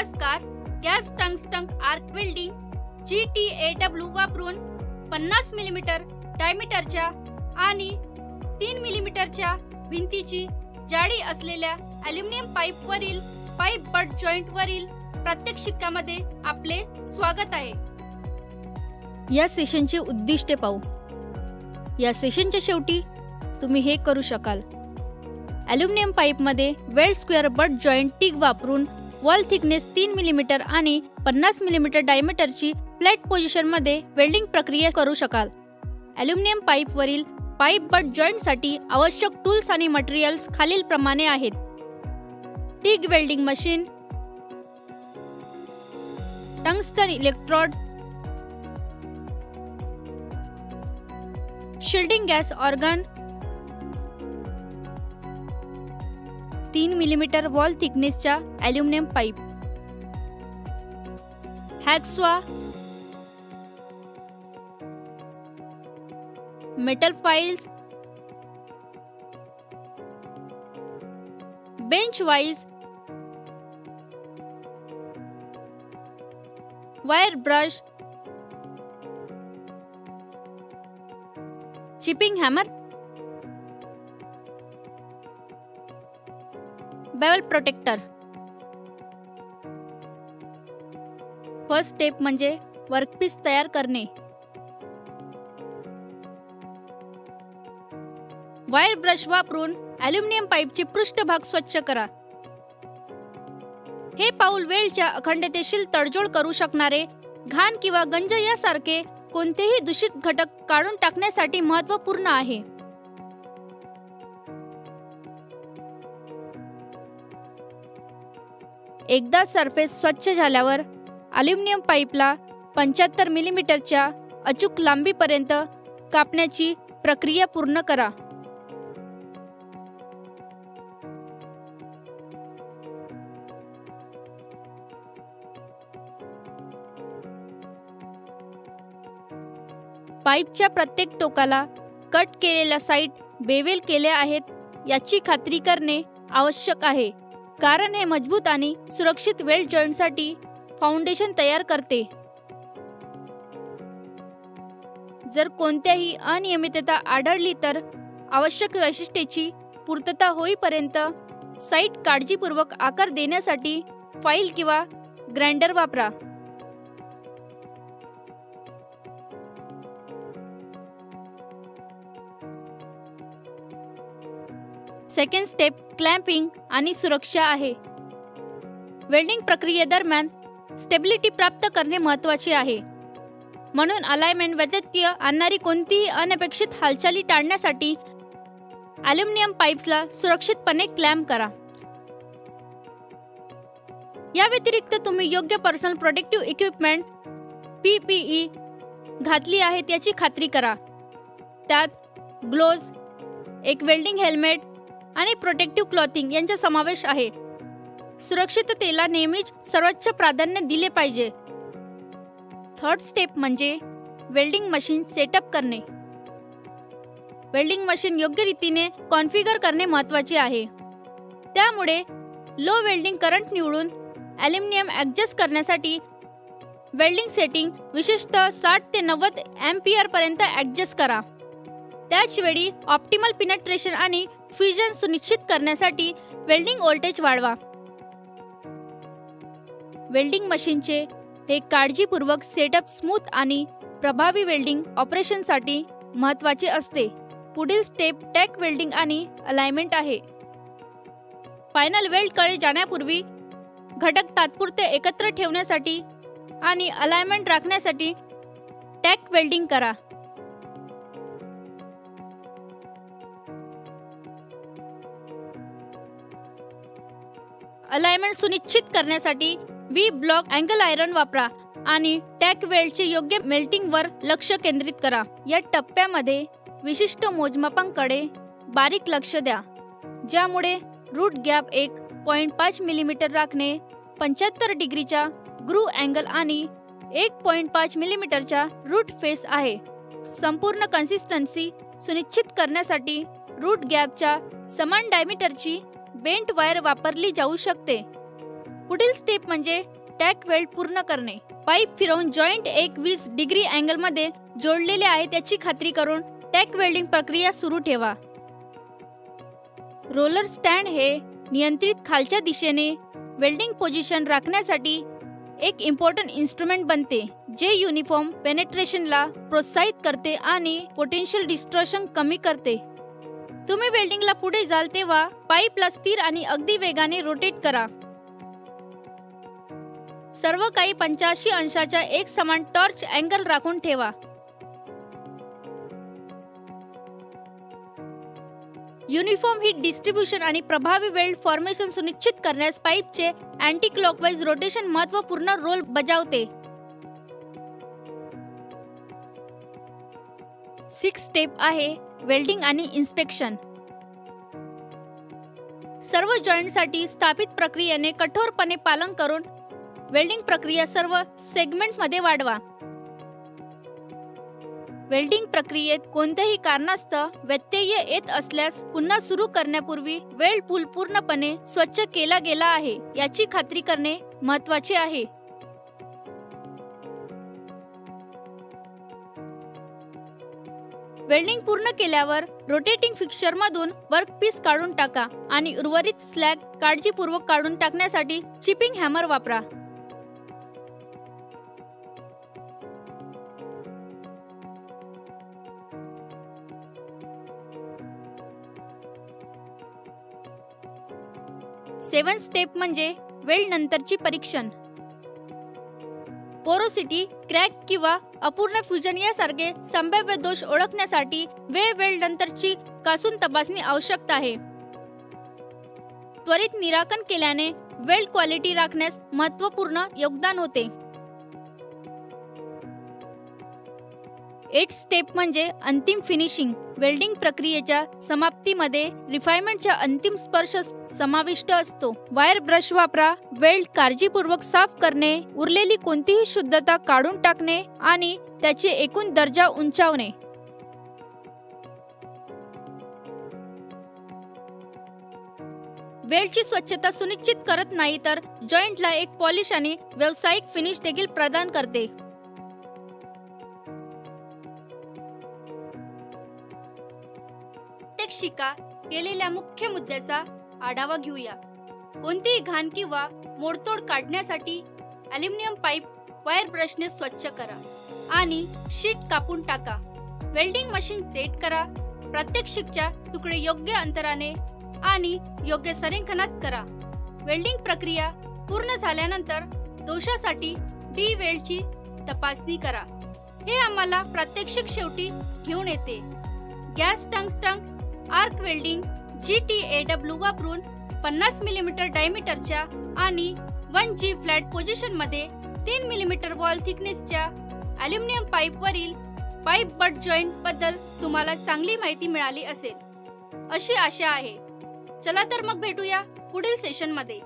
नमस्कार. Gas tungsten arc welding GTAW वापरून 50 मिमी डायमीटरच्या आणि 3 मिलीमीटरच्या भिंतीची जाडी असलेल्या ॲल्युमिनियम पाईपवरील पाईप बट जॉईंट वरील प्रात्यक्षिकामध्ये आपले स्वागत आहे. या सेशनचे उद्दिष्टे पाहू. या सेशनच्या शेवटी तुम्ही हे करू शकाल. ॲल्युमिनियम पाईपमध्ये weld square butt joint TIG वापरून वॉल थिकनेस 3 मिमी आणि 50 मिमी डायमीटरची फ्लॅट पोझिशनमध्ये वेल्डिंग प्रक्रिया करू शकाल. ॲल्युमिनियम पाईपवरील पाईप बट जॉईंटसाठी आवश्यक टूल्स आणि मटेरियल्स खालीलप्रमाणे आहेत. TIG welding machine, tungsten electrode, shielding gas argon, 3 मिमी वॉल थिकनेसच्या aluminium pipe, hacksaw, metal files, bench vice, wire brush, chipping hammer, bevel protractor. First step म्हणजे वर्कपीस तयार करणे. वायर ब्रश वापरून ॲल्युमिनियम पाईपची पृष्ठभाग स्वच्छ करा. हे पाऊल वेल्डच्या अखंडतेशील तडजोड करू शकणारे घाण किंवा गंज यासारखे कोणतेही दूषित घटक काढून टाकण्यासाठी महत्त्वपूर्ण आहे. एकदा सरफेस स्वच्छ झाल्यावर ॲल्युमिनियम पाईपला 75 मिलीमीटरच्या अचूक लांबीपर्यंत कापण्याची प्रक्रिया पूर्ण करा. पाईपच्या प्रत्येक टोकाला कट केलेल्या साइट बेवेल केल्या आहेत याची खात्री करणे आवश्यक आहे, कारण हे मजबूत आणि सुरक्षित वेल्ड जॉईंटसाठी फाउंडेशन तयार करते. जर कोणत्याही अनियमितता आढळली तर आवश्यक वैशिष्ट्याची पूर्तता होईपर्यंत साइट काळजीपूर्वक आकार देण्यासाठी फाईल किंवा ग्राइंडर वापरा. सेकंड स्टेप क्लॅम्पिंग आणि सुरक्षा आहे. वेल्डिंग प्रक्रियेदरम्यान स्टेबिलिटी प्राप्त करणे महत्त्वाचे आहे, म्हणून अलाइनमेंट व्यत्यय आणणारी कोणतीही अनपेक्षित हालचाली टाळण्यासाठी ॲल्युमिनियम पाईप्सला सुरक्षितपणे क्लॅम्प करा. या व्यतिरिक्त तुम्ही योग्य पर्सनल प्रोटेक्टिव्ह इक्विपमेंट PPE घातली आहेत याची खात्री करा. त्यात ग्लोव्ज, एक वेल्डिंग हेल्मेट आणि प्रोटेक्टिव्ह क्लॉथिंग यांचा समावेश आहे. सुरक्षिततेला नेहमीच सर्वोच्च प्राधान्य दिले पाहिजे. थर्ड स्टेप म्हणजे वेल्डिंग मशीन सेटअप करणे. वेल्डिंग मशीन योग्य रीतीने कॉन्फिगर करणे महत्त्वाचे आहे. त्यामुळे लो वेल्डिंग करंट निवडून ॲल्युमिनियम ॲडजस्ट करण्यासाठी वेल्डिंग सेटिंग विशेषतः 60 ते 90 एम्पियर पर्यंत ॲडजस्ट करा. त्याचवेळी ऑप्टिमल पेनिट्रेशन आणि फ्युजन सुनिश्चित करण्यासाठी वेल्डिंग व्होल्टेज वाढवा. वेल्डिंग मशीनचे हे काळजीपूर्वक सेटअप स्मूथ आणि प्रभावी वेल्डिंग ऑपरेशनसाठी महत्त्वाचे असते. पुढील स्टेप टॅक वेल्डिंग आणि अलाइनमेंट आहे. फायनल वेल्डकडे जाण्यापूर्वी घटक तात्पुरते एकत्र ठेवण्यासाठी आणि अलाइनमेंट राखण्यासाठी टॅक वेल्डिंग करा. अलाइनमेंट सुनिश्चित करण्यासाठी V-ब्लॉक अँगल आयरन वापरा आणि टॅक वेल्डचे योग्य मेल्टिंगवर लक्ष केंद्रित करा. या टप्प्यामध्ये विशिष्ट मोजमापांकडे बारीक लक्ष द्या, ज्यामुळे रूट गॅप 1.5 मिमी राखणे, 75 डिग्रीचा ग्रूव्ह अँगल आणि 1.5 मिलीमीटरचा रूट फेस आहे. संपूर्ण कन्सिस्टन्सी सुनिश्चित करण्यासाठी रूट गॅपच्या समान डायमीटरची बेंट वायर वापरली जाऊ शकते. पुढील स्टेप म्हणजे टॅक वेल्ड पूर्ण करणे. पाईप फिरवून जॉईंट एक 20 डिग्री अँगल मध्ये जोडलेले आहे त्याची खात्री करून टॅक वेल्डिंग प्रक्रिया सुरू ठेवा. रोलर स्टँड हे नियंत्रित खालच्या दिशेने वेल्डिंग पोझिशन राखण्यासाठी एक इम्पॉर्टंट इन्स्ट्रुमेंट बनते जे युनिफॉर्म पेनेट्रेशनला प्रोत्साहित करते आणि पोटेन्शियल डिस्टॉर्शन कमी करते. तुम्ही वेल्डिंगला पुढे जाल तेव्हा पाईपला स्थिर आणि अगदी वेगाने रोटेट करा. सर्व काही 85 अंशाच्या एक समान टॉर्च अँगल राखून ठेवा. युनिफॉर्म हीट डिस्ट्रीब्युशन आणि प्रभावी वेल्ड फॉर्मेशन सुनिश्चित करण्यास पाईपचे अँटी क्लॉकवाईज रोटेशन महत्त्वपूर्ण रोल बजावते. 6 स्टेप आहे वेल्डिंग आणि इन्स्पेक्शन. सर्व जॉईंटसाठी स्थापित प्रक्रियेने कठोरपणे पालन करून वेल्डिंग प्रक्रिया सर्व सेगमेंटमध्ये वाढवा. वेल्डिंग प्रक्रियेत कोणत्याही कारणास्तव व्यत्यय येत असल्यास पुन्हा सुरू करण्यापूर्वी वेल्ड पूल पूर्णपणे स्वच्छ केला गेला आहे याची खात्री करणे महत्त्वाचे आहे. वेल्डिंग पूर्ण केल्यावर रोटेटिंग फिक्सचरमधून वर्कपीस काढून टाका आणि उर्वरित स्लॅग काळजीपूर्वक काढून टाकण्यासाठी चिपिंग हॅमर वापरा. सेवन स्टेप म्हणजे वेल्ड नंतरची परीक्षण. पोरोसिटी, क्रॅक किंवा अपूर्ण फ्युजन यासारखे संभाव्य दोष ओळखण्यासाठी वेल्ड नंतरची कासून तपासणी आवश्यक आहे. त्वरित निराकरण केल्याने वेल्ड क्वालिटी राखण्यास महत्त्वपूर्ण योगदान होते. 8 स्टेप म्हणजे अंतिम फिनिशिंग. वेल्डिंग प्रक्रियेच्या समाप्तीमध्ये रिफाइनमेंटचा अंतिम स्पर्श समाविष्ट असतो. वायर ब्रश वापरा. वेल्ड काळजीपूर्वक साफ करणे, उरलेली कोणतीही शुद्धता काढून टाकणे आणि त्याचे एकूण दर्जा उंचावणे. वेल्डची स्वच्छता सुनिश्चित करत नाही तर जॉईंटला एक पॉलिश आणि व्यावसायिक फिनिश देखील प्रदान करते. शिका केलेल्या मुख्य मुद्द्याचा आढावा घेऊया. कोणतीही घाण किंवा मोडतोड काढण्यासाठी ॲल्युमिनियम पाईप वायर ब्रशने स्वच्छ करा आणि शीट कापून टाका. वेल्डिंग मशीन सेट करा. प्रात्यक्षिकच्या तुकडे योग्य अंतराने आणि योग्य संरेखनात करा. वेल्डिंग प्रक्रिया पूर्ण झाल्यानंतर दोषासाठी डी वेल्डची तपासणी करा. हे आम्हाला प्रात्यक्षिक शेवटी घेऊन येते. Gas tungsten arc welding GTAW वापरून 50 मिमी डायमीटरच्या आणि 1G फ्लॅट पोझिशन मध्ये 3 मिमी वॉल थिकनेसच्या ॲल्युमिनियम पाईप वरील पाईप बट जॉईंट बद्दल तुम्हाला चांगली माहिती मिळाली असेल अशी आशा आहे. चला तर मग भेटूया पुढील सेशन मध्ये.